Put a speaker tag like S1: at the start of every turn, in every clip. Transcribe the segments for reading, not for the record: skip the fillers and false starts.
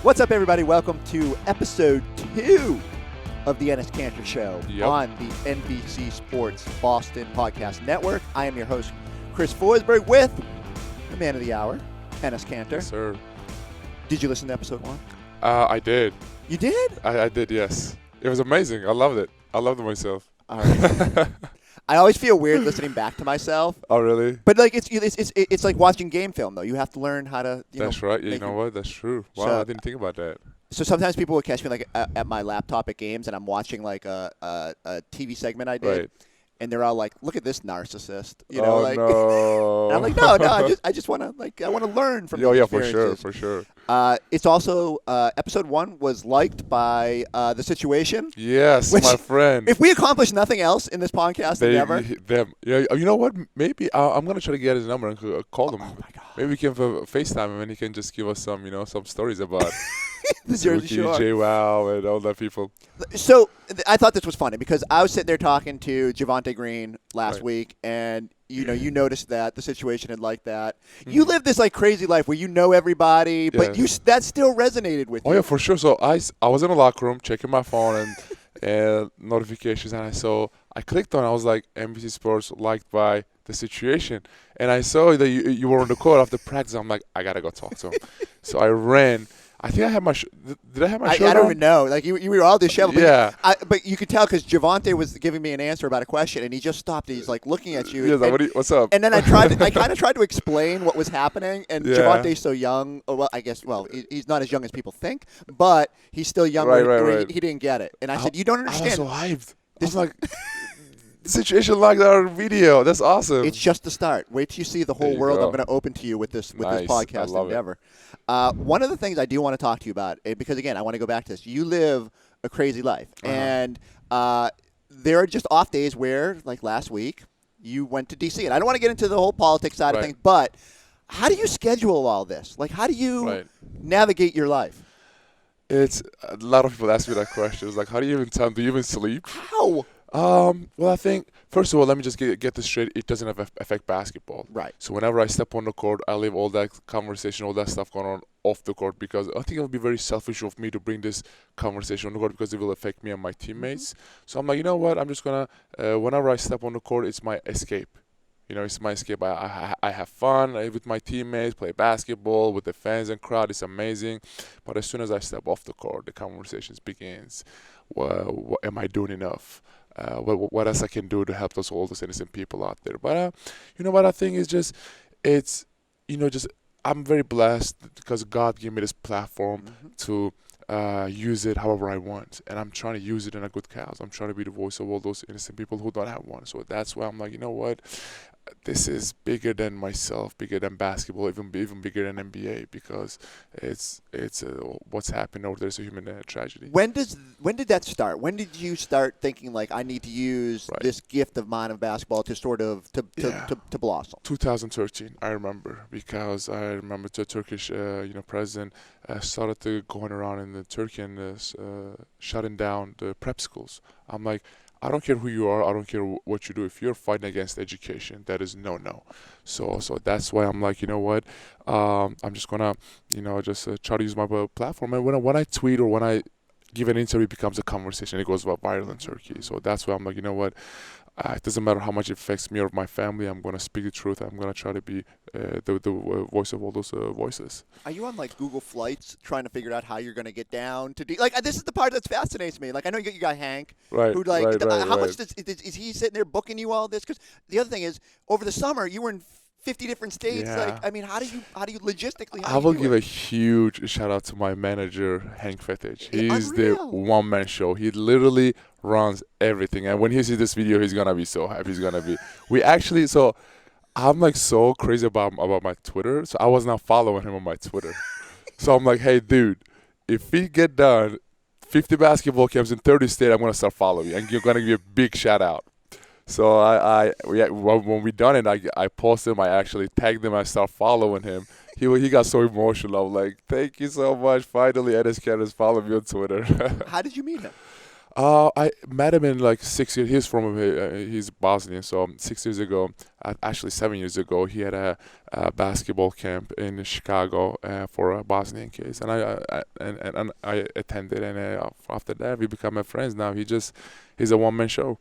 S1: What's up, everybody? Welcome to episode 2 of the Enes Kanter Show on the NBC Sports Boston Podcast Network. I am your host, Chris Forsberg, with the man of the hour, Enes Kanter.
S2: Yes, sir.
S1: Did you listen to episode 1?
S2: I did.
S1: You did?
S2: I did, yes. It was amazing. I loved it. I loved it myself.
S1: All right. I always feel weird listening back to myself.
S2: Oh, really?
S1: But like it's like watching game film, though. You have to learn how to.
S2: That's right. You know what? That's true. Wow,
S1: So,
S2: I didn't think about that.
S1: So sometimes people will catch me like at my laptop at games, and I'm watching like a TV segment I did,
S2: Right.
S1: and they're all like, "Look at this narcissist," you know?
S2: Oh,
S1: like,
S2: no.
S1: and I'm like, no, I just want to I want to learn from.
S2: Oh,
S1: these
S2: yeah,
S1: experiences.
S2: for sure.
S1: It's also episode 1 was liked by The Situation.
S2: Yes,
S1: Which,
S2: my friend.
S1: If we accomplish nothing else in this podcast endeavor,
S2: Yeah, you know what? Maybe I'm gonna try to get his number and call him.
S1: oh my God,
S2: Maybe we can FaceTime him and he can just give us some, some stories about
S1: the Jersey Shore.
S2: JWoww and all that people.
S1: So I thought this was funny because I was sitting there talking to Javonte Green last
S2: Right.
S1: week, and you noticed that The Situation had liked that. You live this like crazy life where you know everybody, but that still resonated with you.
S2: Oh yeah, for sure. So I was in the locker room checking my phone and notifications, and I clicked on. I was like, NBC Sports liked by The Situation, and I saw that you were on the court after practice. I'm like, I gotta go talk to him. So I ran. I think I had my did I have my shirt
S1: I don't
S2: on?
S1: even know. Like you were all disheveled.
S2: Yeah.
S1: But you could tell because Javonte was giving me an answer about a question, and he just stopped. And he's like looking at you.
S2: Yes,
S1: and,
S2: what's up?
S1: And then I kind of tried to explain what was happening, and
S2: Yeah.
S1: Javonte's so young. Well, I guess he's not as young as people think, but he's still young.
S2: Right.
S1: He didn't get it, and I said, "You don't
S2: I
S1: understand."
S2: was so hyped. I was like, The Situation liked our video. That's awesome.
S1: It's just the start. Wait till you see the whole
S2: There you
S1: world
S2: go.
S1: I'm going to open to you with this
S2: Nice.
S1: podcast
S2: I love
S1: endeavor. One of the things I do want to talk to you about, because again, I want to go back to this. You live a crazy life, and there are just off days where, like last week, you went to D.C. And I don't want to get into the whole politics side of
S2: Right.
S1: things, but how do you schedule all this? Like, how do you
S2: Right.
S1: navigate your life?
S2: It's a lot of people ask me that question. It's like, how do you even time? Do you even sleep?
S1: How?
S2: Well, I think first of all, let me just get this straight. It doesn't affect basketball.
S1: Right.
S2: So whenever I step on the court, I leave all that conversation, all that stuff going on off the court because I think it would be very selfish of me to bring this conversation on the court because it will affect me and my teammates. So I'm like, you know what? I'm just gonna whenever I step on the court, it's my escape. It's my escape. I have fun with my teammates, play basketball with the fans and crowd. It's amazing. But as soon as I step off the court, the conversations begins. Well, am I doing enough? What else I can do to help all those innocent people out there? But you know what I think is just I'm very blessed because God gave me this platform to use it however I want, and I'm trying to use it in a good cause. I'm trying to be the voice of all those innocent people who don't have one. So that's why I'm like, you know what? This is bigger than myself, bigger than basketball, even bigger than NBA because it's what's happening over there is a human tragedy.
S1: When did that start? When did you start thinking like I need to use this gift of mine of basketball to sort of to blossom?
S2: 2013, I remember because I remember the Turkish president started to going around in Turkey and shutting down the prep schools. I'm like, I don't care who you are. I don't care what you do. If you're fighting against education, that is no. So that's why I'm like, you know what? I'm just gonna, just try to use my platform. And when I tweet or when I give an interview, it becomes a conversation. It goes viral in Turkey. So that's why I'm like, you know what? It doesn't matter how much it affects me or my family. I'm gonna speak the truth. I'm gonna try to be the voice of all those voices.
S1: Are you on like Google Flights trying to figure out how you're gonna get down to like this is the part that fascinates me. Like I know you got your guy Hank,
S2: Right?
S1: Who like
S2: right,
S1: how much is he sitting there booking you all this? Because the other thing is over the summer you were in 50 different states.
S2: Yeah.
S1: Like I mean, how do you logistically?
S2: I will give a huge shout out to my manager Hank Fetich. He's the one-man show. He literally runs everything, and when he sees this video, he's gonna be so happy. I'm like so crazy about my Twitter, so I was not following him on my Twitter. So I'm like, hey dude, if we get done 50 basketball camps in 30 states, I'm gonna start following you, and you're gonna give you a big shout out. So when we done it, I posted him. I actually tagged him. I start following him. He got so emotional. I'm like, thank you so much. Finally, Enes Kanter is following me on Twitter.
S1: How did you meet him?
S2: I met him in like 6 years. He's Bosnian, so 6 years ago, actually 7 years ago, he had a basketball camp in Chicago for Bosnian kids, and I attended, and after that we become friends. Now he's a one-man show.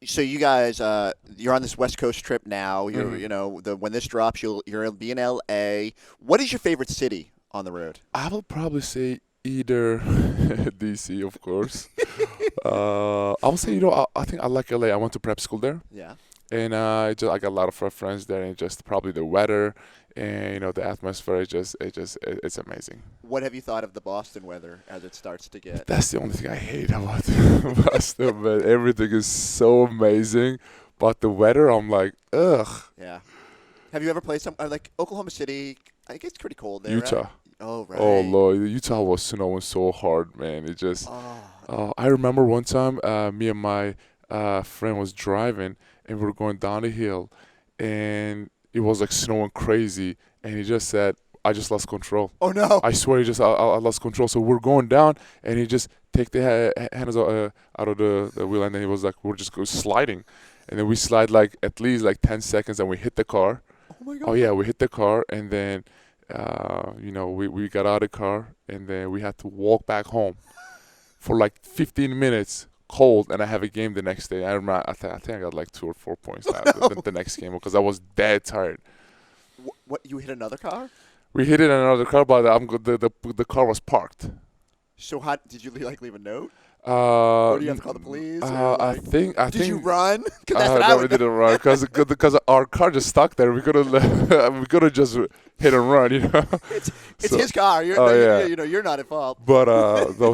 S1: So you guys, you're on this West Coast trip now. You're,
S2: Mm-hmm.
S1: when this drops, you'll be in LA. What is your favorite city on the road?
S2: I will probably say either DC, of course. I would say, I think I like LA. I went to prep school there.
S1: Yeah.
S2: And I got a lot of friends there, and just probably the weather and the atmosphere. It's amazing.
S1: What have you thought of the Boston weather as it starts to get?
S2: That's the only thing I hate about Boston. But everything is so amazing, but the weather, I'm like, ugh.
S1: Yeah. Have you ever played like Oklahoma City? I think it's pretty cold there.
S2: Utah.
S1: Right? Oh right.
S2: Oh Lord, Utah was snowing so hard, man. It just. I remember one time, me and my friend was driving, and we were going down the hill, and it was like snowing crazy, and he just said, I just lost control.
S1: Oh no!
S2: I swear, I lost control. So we're going down, and he just take the hands out of the wheel, and then he was like, we're just sliding, and then we slide like at least like 10 seconds, and we hit the car.
S1: Oh my God!
S2: Oh yeah, we hit the car, and then we got out of the car, and then we had to walk back home for like 15 minutes. Cold, and I have a game the next day. I remember, I think I got like 2 or 4 points the next game because I was dead tired.
S1: What? You hit another car?
S2: We hit it in another car, but the car was parked.
S1: So how did you leave a note? Or do you have to call the police?
S2: I think.
S1: Did you run? No,
S2: we didn't run because our car just stuck there. We couldn't just hit and run.
S1: It's his car. You're not at fault.
S2: But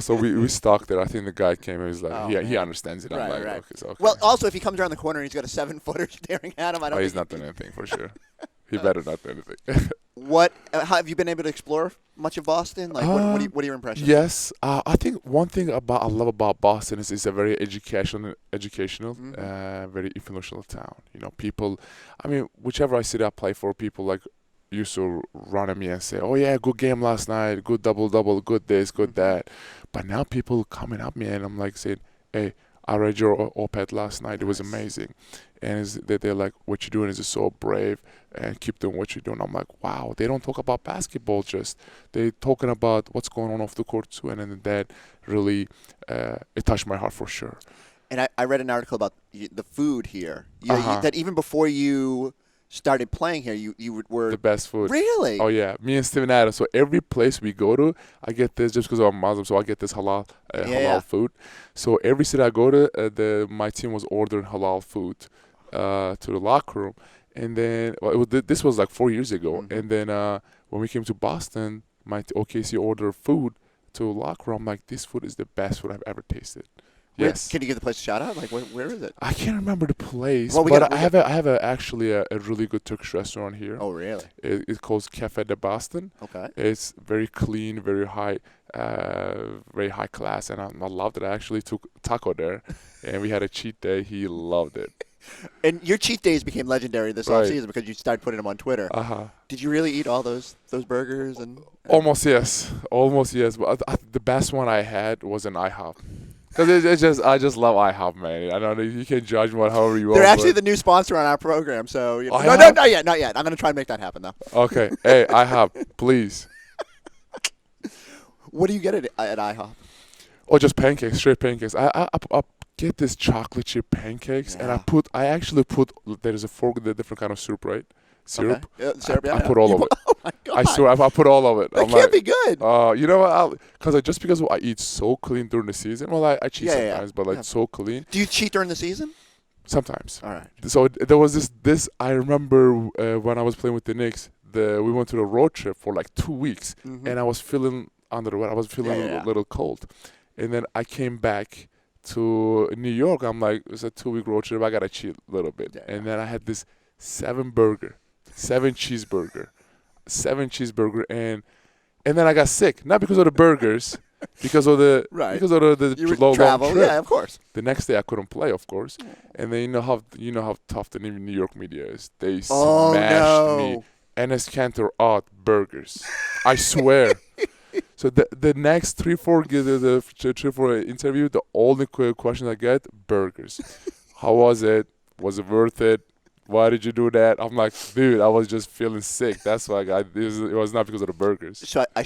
S2: so we stuck there. I think the guy came and was like, he understands it. I'm like,
S1: right.
S2: Okay, so okay.
S1: Well, also if he comes around the corner and he's got a 7-footer staring at him, I don't.
S2: He's not doing anything for sure. He better not do anything.
S1: How have you been able to explore much of Boston? Like, what are your impressions?
S2: Yes, I think one thing I love about Boston is it's a very educational, very influential town. People. I mean, whichever city I play for, people like used to run at me and say, "Oh yeah, good game last night, good double, good this, good that." But now people coming up me and I'm like saying, "Hey, I read your op-ed last night. It was amazing." And they're like, what you're doing is so brave, and keep doing what you're doing. I'm like, wow, they don't talk about basketball, just they're talking about what's going on off the court too. And then that really, it touched my heart for sure.
S1: And I read an article about the food here. That even before you started playing here, you were
S2: the best food.
S1: Really?
S2: Oh yeah, me and Steven Adams. So every place we go to, I get this just because I'm Muslim. So I get this halal food. So every city I go to, my team was ordering halal food to the locker room, and then this was like 4 years ago.
S1: Mm-hmm.
S2: And then when we came to Boston, my OKC ordered food to the locker room. I'm like, this food is the best food I've ever tasted. Yes.
S1: Can you give the place a shout out? Like, where is it?
S2: I can't remember the place,
S1: well,
S2: I have actually a really good Turkish restaurant here.
S1: Oh, really?
S2: It's called Cafe de Boston.
S1: Okay.
S2: It's very clean, very high class, and I loved it. I actually took Tacko there, and we had a cheat day. He loved it.
S1: And your cheat days became legendary this offseason because you started putting them on Twitter. Did you really eat all those burgers and?
S2: Almost yes. But the best one I had was an IHOP. Because I just love IHOP, man. I know you can judge me however you want.
S1: They're actually the new sponsor on our program, so no, not yet. I'm going to try and make that happen though.
S2: Okay, hey IHOP, please.
S1: What do you get at IHOP?
S2: Oh, just pancakes, straight pancakes. I get this chocolate chip pancakes, and I actually put there's the different kind of syrup, right? Syrup.
S1: Okay. Syrup.
S2: I put all of it.
S1: Oh my God!
S2: I swear, I put all of it.
S1: That can't be good.
S2: You know what? Because I eat so clean during the season. Well, I cheat sometimes, but so clean.
S1: Do you cheat during the season?
S2: Sometimes.
S1: All right.
S2: So there was this. I remember when I was playing with the Knicks. We went to the road trip for like 2 weeks, and I was feeling under the weather. I was feeling a little cold, and then I came back to New York. I'm like, it's a 2-week road trip. I gotta cheat a little bit, and then I had this 7 cheeseburger, and then I got sick. Not because of the burgers, because of the because of the long
S1: travel.
S2: trip.
S1: Yeah, of course.
S2: The next day I couldn't play, of course, and then you know how tough the New York media is. They smashed me. Enes Kanter burgers. I swear. So the next 3-4 interview, the only question I get, burgers. How was it? Was it worth it? Why did you do that? I'm like, dude, I was just feeling sick. That's why it was not because of the burgers.
S1: So I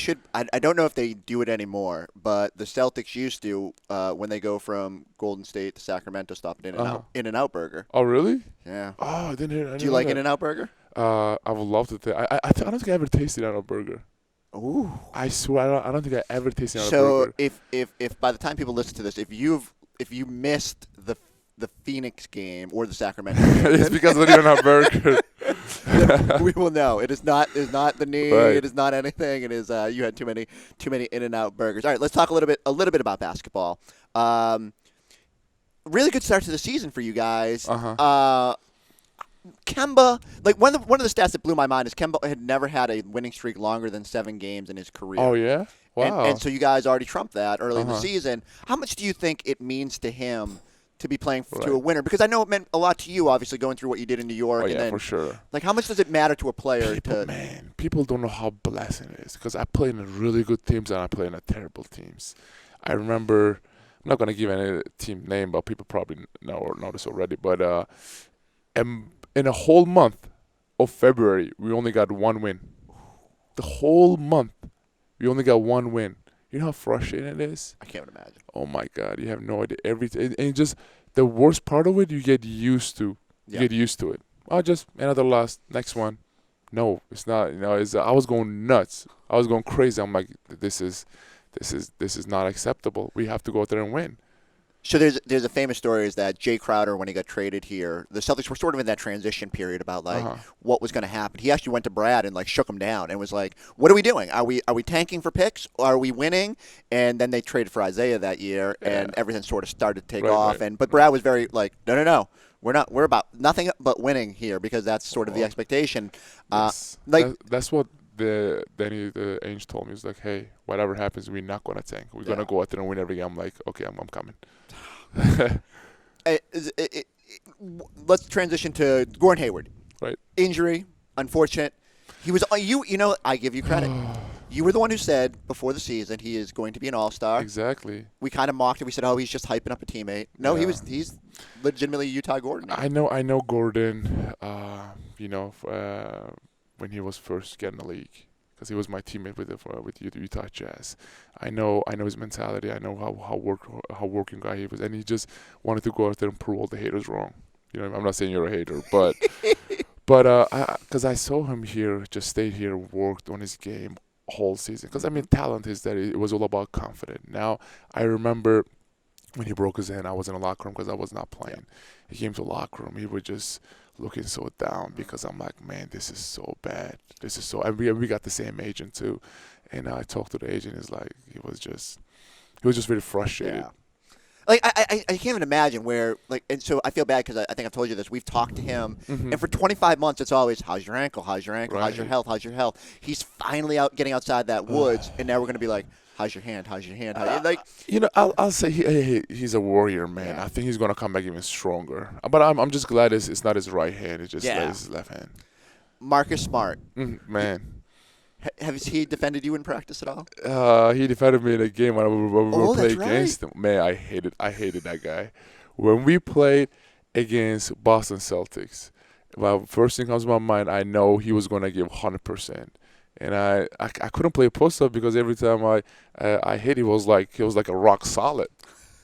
S1: don't know if they do it anymore, but the Celtics used to when they go from Golden State to Sacramento, stop at In-N-Out Burger.
S2: Oh, really?
S1: Yeah.
S2: Oh, I didn't hear.
S1: Do you like In-N-Out Burger?
S2: I would love to. I don't think I ever tasted In-N-Out Burger.
S1: Ooh.
S2: I swear, I don't think I ever tasted In-N-Out Burger.
S1: So if by the time people listen to this, if you missed the Phoenix game or the Sacramento game,
S2: it's because of the In-N-Out Burger.
S1: We will know. It is not the knee.
S2: Right.
S1: It is not anything. It is you had too many In-N-Out burgers. All right, let's talk a little bit about basketball. Really good start to the season for you guys. Kemba, like one of the stats that blew my mind is Kemba had never had a winning streak longer than 7 games in his career.
S2: Oh yeah, wow.
S1: And so you guys already trumped that early in the season. How much do you think it means to him to be playing to a winner? Because I know it meant a lot to you, obviously, going through what you did in New York.
S2: Oh,
S1: and then,
S2: for sure.
S1: Like, how much does it matter to a player?
S2: People don't know how blessing it is. Because I played in really good teams and I played in terrible teams. I remember, I'm not going to give any team name, but people probably know or know this already. But in a whole month of February, we only got 1 win. The whole month, we only got 1 win. You know how frustrating it is?
S1: I can't imagine.
S2: Oh my God, you have no idea. And just the worst part of it, you get used to. You get used to it. Oh, just another loss. Next one. No, it's not. You know, I was going nuts. I was going crazy. I'm like, this is not acceptable. We have to go out there and win.
S1: So there's a famous story is that Jay Crowder, when he got traded here, the Celtics were sort of in that transition period about what was going to happen. He actually went to Brad and like shook him down and was like, "What are we doing? Are we tanking for picks? Or are we winning?" And then they traded for Isaiah that year, and everything sort of started to take off.
S2: Right.
S1: But Brad was very like, "No, we're not. We're about nothing but winning here because that's sort of the expectation."
S2: That's what the Ainge told me. He's like, "Hey, whatever happens, we're not gonna tank. We're gonna go out there and win every game." I'm like, "Okay, I'm coming."
S1: Let's transition to Gordon Hayward.
S2: Right.
S1: Injury, unfortunate. He was you know, I give you credit. You were the one who said before the season he is going to be an all-star.
S2: Exactly.
S1: We kind of mocked it. We said, "Oh, he's just hyping up a teammate." No, he's legitimately Utah Gordon.
S2: I know Gordon. When he was first getting the league, because he was my teammate with Utah Jazz. I know his mentality. I know how working guy he was, and he just wanted to go out there and prove all the haters wrong. You know, I'm not saying you're a hater, but because I saw him here, just stayed here, worked on his game whole season. Because I mean, talent is that it was all about confidence. Now I remember when he broke his hand, I was in the locker room because I was not playing. He came to the locker room. He was just looking so down because I'm like, man, this is so bad. And we got the same agent too. And I talked to the agent. It's like he was just really frustrated.
S1: Yeah. Like I can't even imagine where and so I feel bad because I think I've told you this. We've talked to him, and for 25 months it's always, "How's your ankle? How's your ankle? How's your health? How's your health?" He's finally getting outside that woods, and now we're gonna be like, "How's your hand? How's your hand?"
S2: I'll say he's a warrior, man. Yeah. I think he's gonna come back even stronger. But I'm just glad it's not his right hand. It's just his left hand.
S1: Marcus Smart,
S2: man.
S1: Has he defended you in practice at all?
S2: He defended me in a game when we were playing against him. Man, I hated that guy. When we played against Boston Celtics, my first thing comes to my mind, I know he was gonna give 100%. And I couldn't play post up because every time I hit, he was like a rock solid,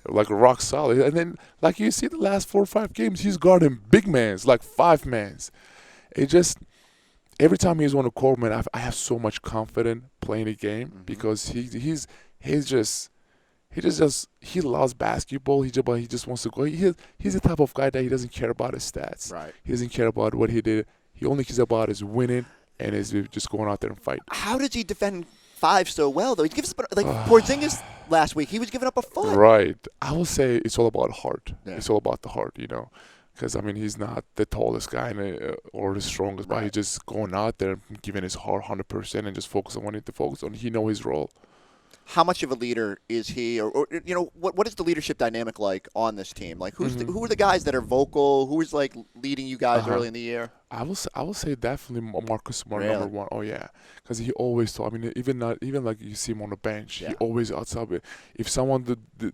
S2: And then like you see the last 4 or 5 games, he's guarding big mans, like 5 mans. It just every time he's on the court, man, I have so much confidence playing the game because he loves basketball. He just wants to go. He's the type of guy that he doesn't care about his stats.
S1: Right.
S2: He doesn't care about what he did. He only cares about his winning. And is just going out there and fight.
S1: How does he defend 5 so well, though? He gives up, Porzingis last week. He was giving up a foot.
S2: Right. I will say it's all about heart.
S1: Yeah.
S2: It's all about the heart, you know. Because, I mean, he's not the tallest guy or the strongest, but he's just going out there and giving his heart 100% and just focus on what he needs to focus on. He knows his role.
S1: How much of a leader is he, or what is the leadership dynamic like on this team? Like, who are the guys that are vocal? Who is like leading you guys early in the year?
S2: I will say definitely Marcus Smart,
S1: Really?
S2: number one. Oh yeah, because he always told. I mean, even like you see him on the bench, he always outside it. If someone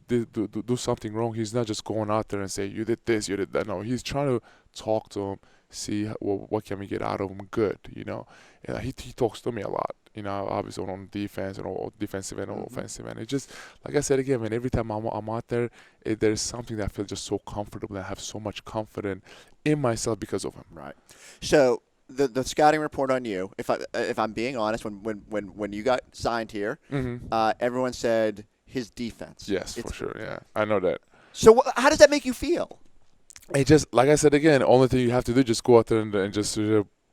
S2: do something wrong, he's not just going out there and say you did this, you did that. No, he's trying to talk to him, see what can we get out of him good. And he talks to me a lot. Obviously on defense and all defensive and offensive, and it just like I said again, man. Every time I'm out there, there's something that I feel just so comfortable. I have so much confidence in myself because of him.
S1: Right. So the scouting report on you, if I'm being honest, when you got signed here, everyone said his defense.
S2: Yes, for sure. Yeah, I know that.
S1: So how does that make you feel?
S2: It just like I said again, only thing you have to do is just go out there and just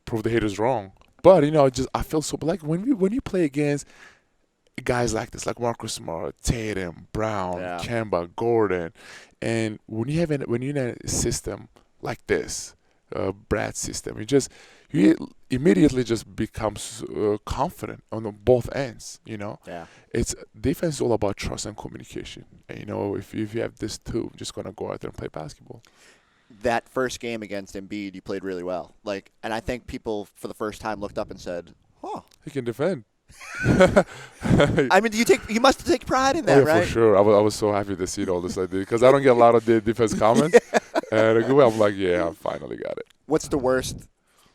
S2: prove the haters wrong. But I feel so like when you play against guys like this, like Marcus Smart, Tatum, Brown, Kemba, Gordon, and when you're in a system like this, Brad's system, you immediately just becomes confident on both ends. It's defense is all about trust and communication. And if you have this too, just gonna go out there and play basketball.
S1: That first game against Embiid, you played really well. And I think people for the first time looked up and said, "Oh,
S2: he can defend."
S1: I mean, you must take pride in that, right?
S2: For sure. I was so happy to see all this like this because I don't get a lot of defense comments, and I'm like, yeah, I finally got it.
S1: What's the worst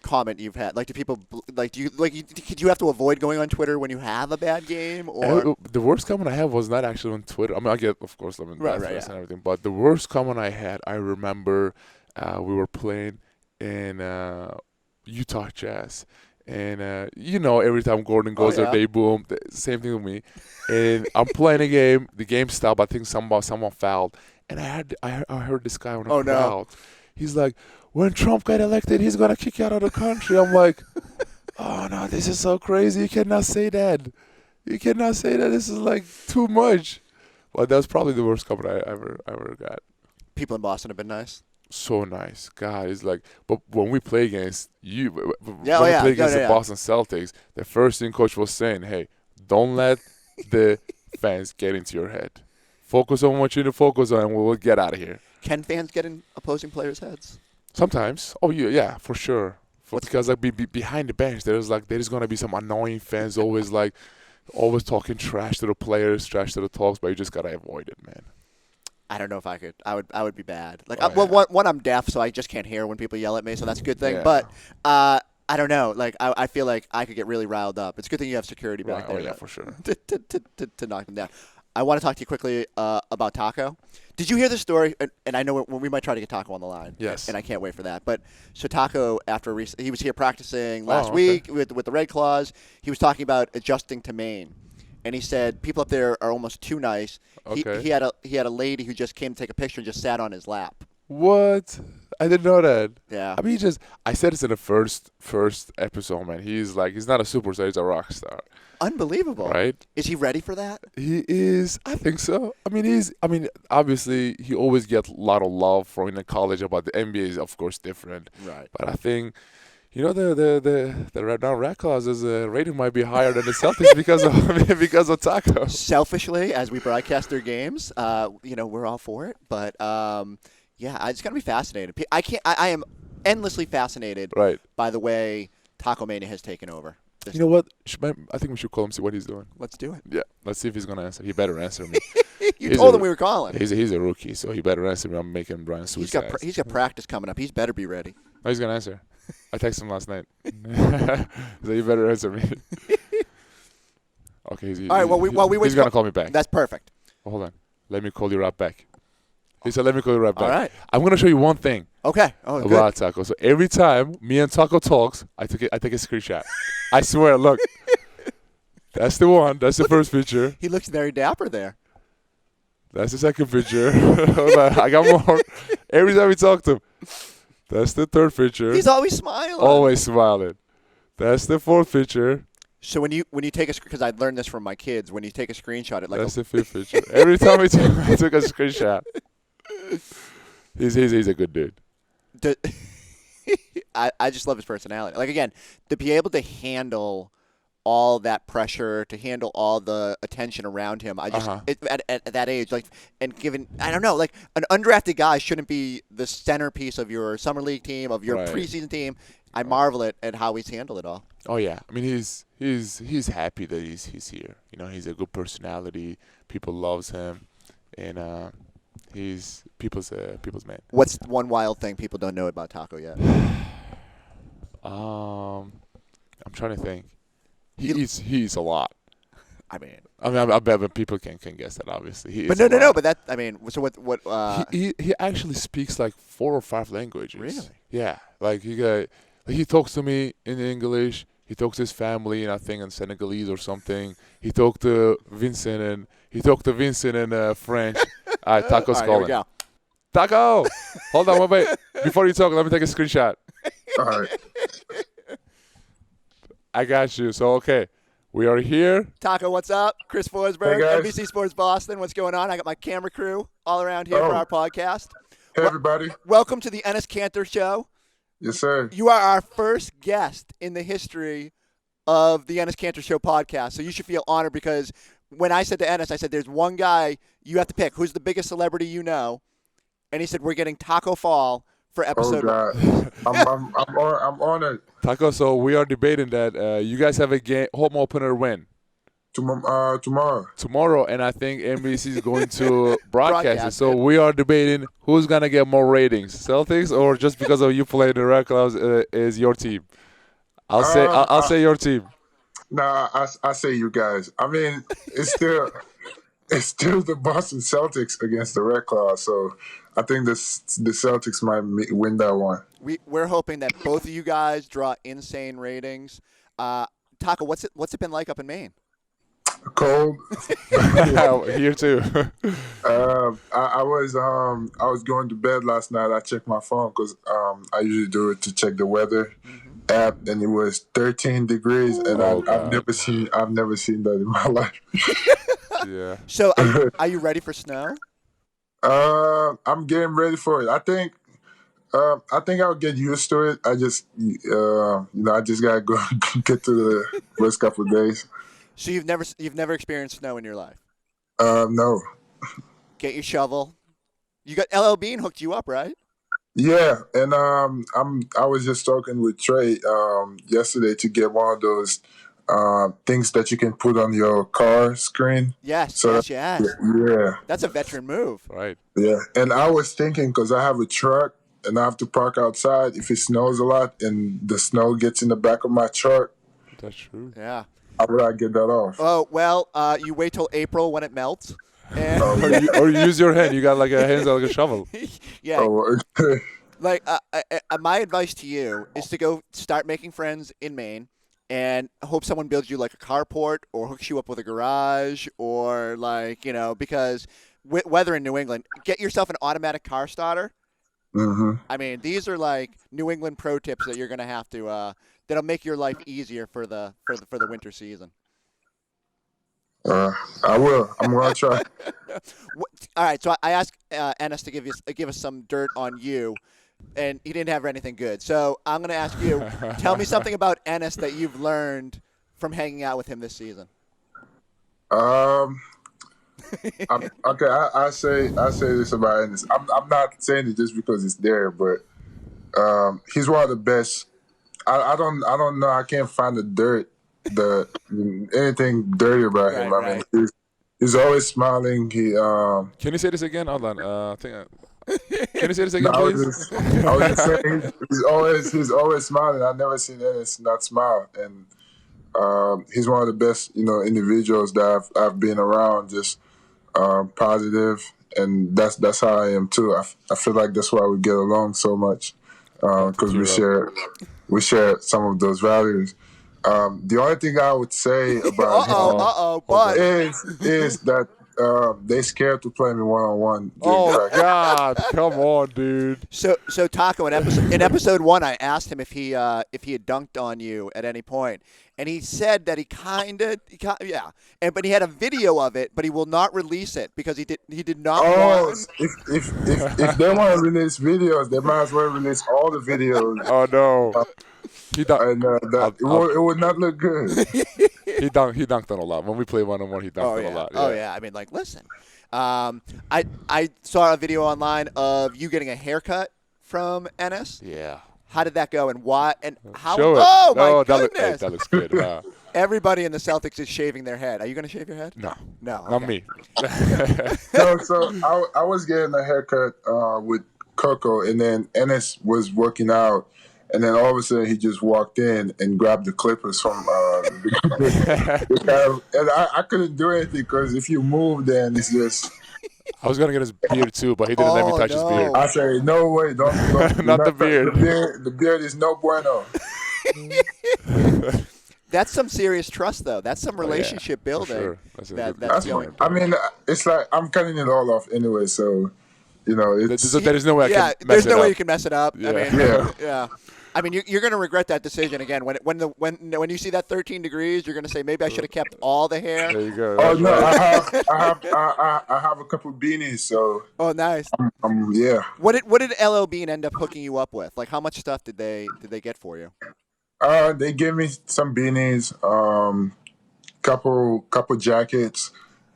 S1: comment you've had? Like, do people do you have to avoid going on Twitter when you have a bad game? Or
S2: the worst comment I have was not actually on Twitter. I mean, I get, of course, and everything, but the worst comment I had, I remember we were playing in Utah Jazz. And every time Gordon goes there, they boom. Same thing with me. And I'm playing a game. The game stopped. I think someone fouled. And I heard this guy on the crowd. He's like, when Trump got elected, he's gonna kick you out of the country. I'm like, oh no, this is so crazy. You cannot say that. You cannot say that. This is like too much. Well, that was probably the worst comment I ever got.
S1: People in Boston have been nice.
S2: So nice, God. It's like, but when we play against you, when we play against the Boston Celtics, the first thing coach was saying, "Hey, don't let the fans get into your head. Focus on what you need to focus on, and we'll get out of here."
S1: Can fans get in opposing players' heads?
S2: Sometimes. Oh yeah, for sure. Because behind the bench, there's gonna be some annoying fans always talking trash to the players, trash to the talks, but you just gotta avoid it, man.
S1: I don't know if I could. I would be bad. One, I'm deaf, so I just can't hear when people yell at me, so that's a good thing. Yeah. But I don't know. I feel like I could get really riled up. It's a good thing you have security back there.
S2: Oh yeah, for sure.
S1: To knock them down. I want to talk to you quickly about Tacko. Did you hear the story? And I know we might try to get Tacko on the line.
S2: Yes.
S1: And I can't wait for that. But so Tacko, he was here practicing last week with the Red Claws. He was talking about adjusting to Maine. And he said people up there are almost too nice.
S2: Okay.
S1: He had a lady who just came to take a picture and just sat on his lap.
S2: What? I didn't know that.
S1: Yeah.
S2: I mean, I said this in the first episode, man. He's not a superstar. He's a rock star.
S1: Unbelievable.
S2: Right?
S1: Is he ready for that?
S2: He is. I think so. I mean, obviously, he always gets a lot of love from in the college, but the NBA is, of course, different.
S1: Right.
S2: But I think, the Red Claws' rating might be higher than the Celtics because of Tacko.
S1: Selfishly, as we broadcast their games, we're all for it. But it's gonna be fascinating. I am endlessly fascinated by the way Taco Mania has taken over.
S2: You know what? I think we should call him, see what he's doing.
S1: Let's do it.
S2: Yeah, let's see if he's gonna answer. He better answer me.
S1: You told him we were calling.
S2: He's a rookie, so he better answer me. I'm making Brian suicide.
S1: He's got practice coming up. He's better be ready.
S2: No, he's gonna answer. I texted him last night. So you better answer me. Okay.
S1: All right. While we wait,
S2: he's gonna call me back.
S1: That's perfect.
S2: Well, hold on. Let me call you right back. He said, "Let me call you right back."
S1: All right.
S2: I'm gonna show you one thing.
S1: Okay.
S2: About Tacko. So every time me and Tacko talks, I take a screenshot. I swear. Look. That's the one. That's the first picture.
S1: He looks very dapper there.
S2: That's the second picture. Hold on. I got more. Every time we talk to him. That's the third picture.
S1: He's always smiling.
S2: Always smiling. That's the fourth picture.
S1: So when you take because I learned this from my kids, when you take a screenshot,
S2: that's the fifth picture. Every time I took a screenshot. He's a good dude.
S1: I just love his personality. Like again, to be able to handle all that pressure, to handle all the attention around him. I just at that age, like, and given, I don't know, like an undrafted guy shouldn't be the centerpiece of your summer league team, of your preseason team. I marvel at how he's handled it all.
S2: Oh yeah, I mean he's happy that he's here. You know, he's a good personality. People loves him, and he's people's man.
S1: What's one wild thing people don't know about Tacko yet?
S2: I'm trying to think. He eats a lot.
S1: I mean,
S2: I bet people can guess that, obviously.
S1: But no. But that, I mean, so what?
S2: He actually speaks like 4 or 5 languages.
S1: Really?
S2: Yeah. Like he talks to me in English. He talks to his family, and I think in Senegalese or something. He talked to Vincent in French. All right, Tacko's calling.
S1: Here we go.
S2: Tacko! Hold on, wait. Before you talk, let me take a screenshot.
S3: All right.
S2: I got you. So, okay, we are here.
S1: Tacko, what's up? Chris Forsberg,
S3: hey
S1: NBC Sports Boston. What's going on? I got my camera crew all around here for our podcast.
S3: Hey, everybody.
S1: Welcome to the Enes Kanter Show.
S3: Yes, sir.
S1: You are our first guest in the history of the Enes Kanter Show podcast, so you should feel honored, because when I said to Enes, I said, there's one guy you have to pick. Who's the biggest celebrity you know? And he said, we're getting Tacko Fall for episode 1.
S3: I'm honored.
S2: Tacko, so we are debating that you guys have a home opener when?
S3: Tomorrow.
S2: And I think NBC is going to broadcast it. So we are debating who's going to get more ratings, Celtics, or just because of you playing the Red Claws is your team? I'll say your team.
S3: Nah, I say you guys. I mean, it's still the Boston Celtics against the Red Claws, so I think the Celtics might win that one.
S1: We're hoping that both of you guys draw insane ratings. Tacko, what's it been like up in Maine?
S3: Cold.
S2: Here too.
S3: I was going to bed last night. I checked my phone because I usually do it to check the weather app, and it was 13 degrees, and I've never seen that in my life.
S2: Yeah.
S1: So are you ready for snow?
S3: I'm getting ready for it. I think I'll get used to it. I just I just gotta go get to the first couple of days.
S1: So you've never experienced snow in your life?
S3: No.
S1: Get your shovel. You got LL Bean hooked you up, right?
S3: Yeah, and I was just talking with Trey yesterday to get one of those things that you can put on your car screen.
S1: Yes.
S3: Yeah.
S1: That's a veteran move.
S2: Right.
S3: Yeah, and I was thinking, because I have a truck and I have to park outside if it snows a lot and the snow gets in the back of my truck.
S2: That's true.
S1: Yeah.
S3: How would I get that off?
S1: Oh, well, you wait till April when it melts. And
S2: or you use your hand. You got like a hands like a shovel.
S1: Yeah.
S3: Oh,
S1: Like, my advice to you is to go start making friends in Maine and hope someone builds you like a carport or hooks you up with a garage, or because weather in New England, get yourself an automatic car starter.
S3: Mm-hmm.
S1: I mean, these are like New England pro tips that you're going to have to that'll make your life easier for the winter season.
S3: I will. I'm going to try.
S1: All right, so I asked Enes to give us some dirt on you, and he didn't have anything good. So I'm going to ask you, tell me something about Enes that you've learned from hanging out with him this season.
S3: I say this about Enes. I'm not saying it just because it's there, but he's one of the best. I don't know. I can't find anything dirty about him.
S1: Right,
S3: I mean, he's always smiling.
S2: Can you say this again? Hold on. Can you say this again, please?
S3: I was just saying he's always smiling. I've never seen Enes not smile, and he's one of the best individuals that I've been around. Just positive, and that's how I am too. I feel like that's why we get along so much, because we share some of those values. The only thing I would say about him is that they scared to play me one-on-one.
S2: Oh God, come on, dude.
S1: So Tacko, in episode 1, I asked him if he had dunked on you at any point, and he said that but he had a video of it, but he will not release it because he did not want.
S3: If they want to release videos, they might as well release all the videos.
S2: Oh no.
S3: It would not look good.
S2: He dunked on a lot. When we play one-on-one, he dunked on a lot. Yeah.
S1: Oh yeah. I mean, like, listen. I saw a video online of you getting a haircut from Enes.
S2: Yeah.
S1: How did that go, and why, and how?
S2: Show it.
S1: Oh my goodness!
S2: That looks good. Huh?
S1: Everybody in the Celtics is shaving their head. Are you going to shave your head?
S2: No.
S1: Okay.
S2: Not me.
S3: So I was getting a haircut with Coco, and then Enes was working out, and then all of a sudden he just walked in and grabbed the clippers from and I couldn't do anything because if you move, then it's just.
S2: I was gonna get his beard too, but he didn't let me touch his beard.
S3: I say no way, don't
S2: not the beard.
S3: The beard is no bueno.
S1: That's some serious trust, though. That's some relationship building.
S2: Sure.
S1: That's going.
S3: I mean, it's like I'm cutting it all off anyway, so
S2: there's no way I can mess it up.
S1: There's no way you can mess it up.
S2: Yeah.
S1: I mean, yeah. I mean, you're going to regret that decision again. When you see that 13 degrees, you're going to say maybe I should have kept all the hair.
S2: There you go.
S3: Oh no, I have a couple beanies, so.
S1: Oh, nice.
S3: Yeah.
S1: What did LL Bean end up hooking you up with? Like, how much stuff did they get for you?
S3: They gave me some beanies, couple jackets,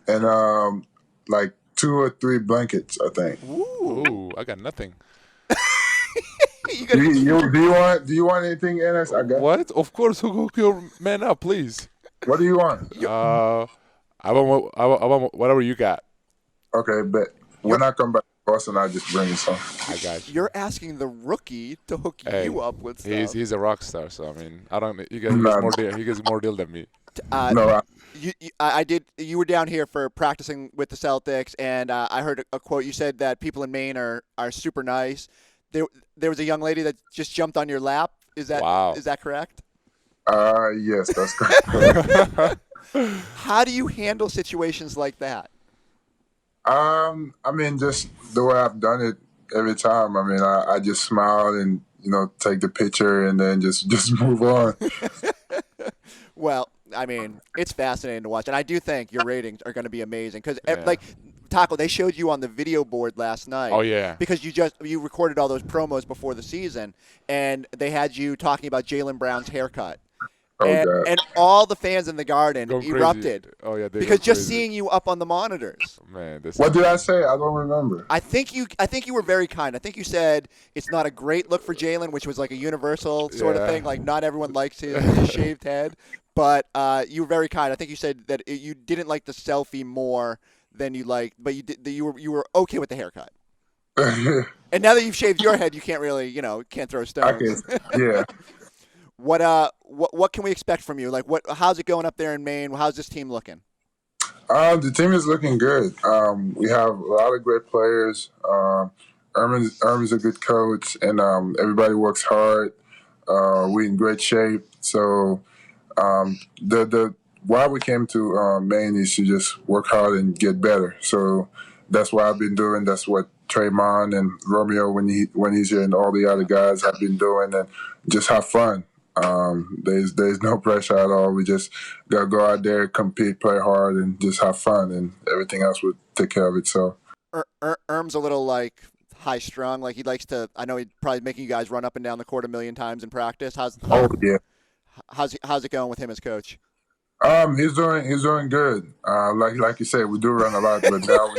S3: and like 2 or 3 blankets, I think.
S2: Ooh, I got nothing.
S3: Do you want anything, Enes? I got.
S2: What? Of course, hook your man up, please.
S3: What do you want?
S2: I want whatever you got.
S3: Okay, but when I come back to Boston, I'll just bring you some.
S2: I got you.
S1: You're asking the rookie to hook you up with stuff.
S2: He's a rock star, so I mean, he gets more deal. He gets more deal than me.
S3: No.
S1: You were down here for practicing with the Celtics, and I heard a quote. You said that people in Maine are super nice. There was a young lady that just jumped on your lap. Is that correct?
S3: Yes, that's correct.
S1: How do you handle situations like that?
S3: I mean, just the way I've done it every time. I mean, I just smile and take the picture and then just move on.
S1: Well, I mean, it's fascinating to watch, and I do think your ratings are going to be amazing because, like, Tacko, they showed you on the video board last night.
S2: Oh yeah.
S1: Because you recorded all those promos before the season, and they had you talking about Jaylen Brown's haircut. And all the fans in the Garden erupted.
S2: Crazy. Oh yeah,
S1: because just seeing you up on the monitors.
S2: Man,
S3: what did I say? I don't remember.
S1: I think you were very kind. I think you said it's not a great look for Jaylen, which was like a universal sort of thing. Like not everyone likes his shaved head, but you were very kind. I think you said that you didn't like the selfie more than you liked, but you were okay with the haircut. And now that you've shaved your head, you can't really can't throw stones.
S3: Yeah.
S1: What can we expect from you? Like how's it going up there in Maine? How's this team looking?
S3: The team is looking good. We have a lot of great players. Erman's a good coach, and everybody works hard. We're in great shape. So why we came to Maine is to just work hard and get better. So that's what I've been doing. That's what Draymond and Romeo, when he's here, and all the other guys have been doing, and just have fun. There's no pressure at all. We just gotta go out there, compete, play hard, and just have fun, and everything else will take care of itself.
S1: Erm's a little like high strung. Like he likes to. I know he's probably making you guys run up and down the court a million times in practice. How's it going with him as coach?
S3: He's doing good. Like you said, we do run a lot, but now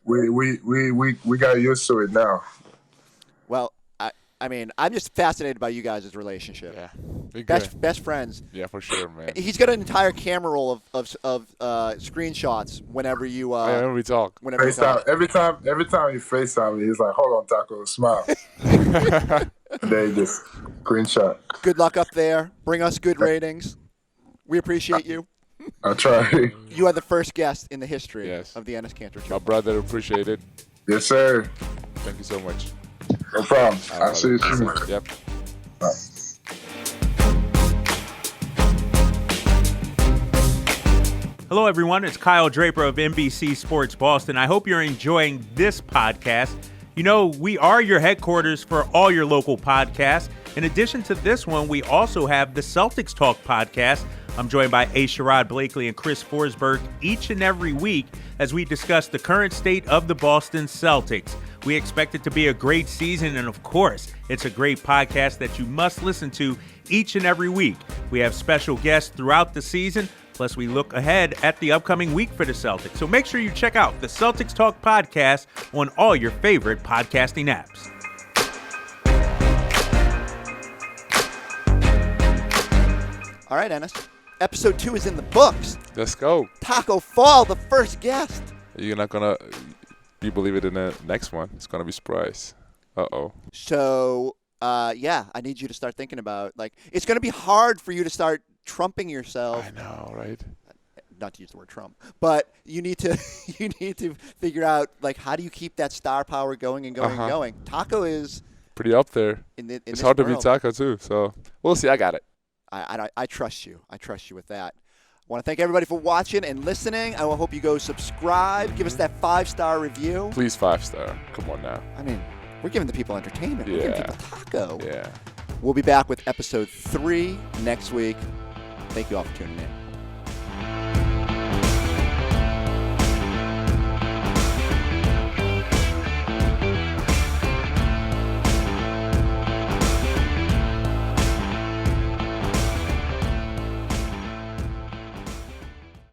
S3: we got used to it now.
S1: Well, I mean, I'm just fascinated by you guys' relationship.
S2: Yeah,
S1: best friends.
S2: Yeah, for sure, man.
S1: He's got an entire camera roll of screenshots whenever you.
S2: Whenever we talk.
S3: Every time you FaceTime me, he's like, "Hold on, Tacko, smile." They just screenshot.
S1: Good luck up there. Bring us good ratings. We appreciate you.
S3: I try.
S1: You are the first guest in the history of the Enes Kanter Show.
S2: My brother, appreciate it.
S3: Yes, sir.
S2: Thank you so much.
S3: No problem. I'll see you soon.
S2: Yep.
S3: Bye.
S4: Hello, everyone. It's Kyle Draper of NBC Sports Boston. I hope you're enjoying this podcast. We are your headquarters for all your local podcasts. In addition to this one, we also have the Celtics Talk podcast. I'm joined by A. Sherrod Blakely and Chris Forsberg each and every week as we discuss the current state of the Boston Celtics. We expect it to be a great season, and of course, it's a great podcast that you must listen to each and every week. We have special guests throughout the season, plus we look ahead at the upcoming week for the Celtics. So make sure you check out the Celtics Talk podcast on all your favorite podcasting apps.
S1: All right, Enes. Episode 2 is in the books.
S2: Let's go.
S1: Tacko Fall, the first guest.
S2: You're not going to believe it in the next one. It's going to be surprise. Uh-oh.
S1: So, I need you to start thinking about, it's going to be hard for you to start trumping yourself.
S2: I know, right?
S1: Not to use the word Trump, but you need to figure out, how do you keep that star power going and going and going? Tacko is
S2: pretty up there. It's hard to beat Tacko, too. So, we'll see. I got it.
S1: I trust you. I trust you with that. I want to thank everybody for watching and listening. I hope you go subscribe. Give us that 5-star review.
S2: Please 5-star. Come on now.
S1: I mean, we're giving the people entertainment.
S2: Yeah.
S1: We're giving people taco.
S2: Yeah.
S1: We'll be back with episode 3 next week. Thank you all for tuning in.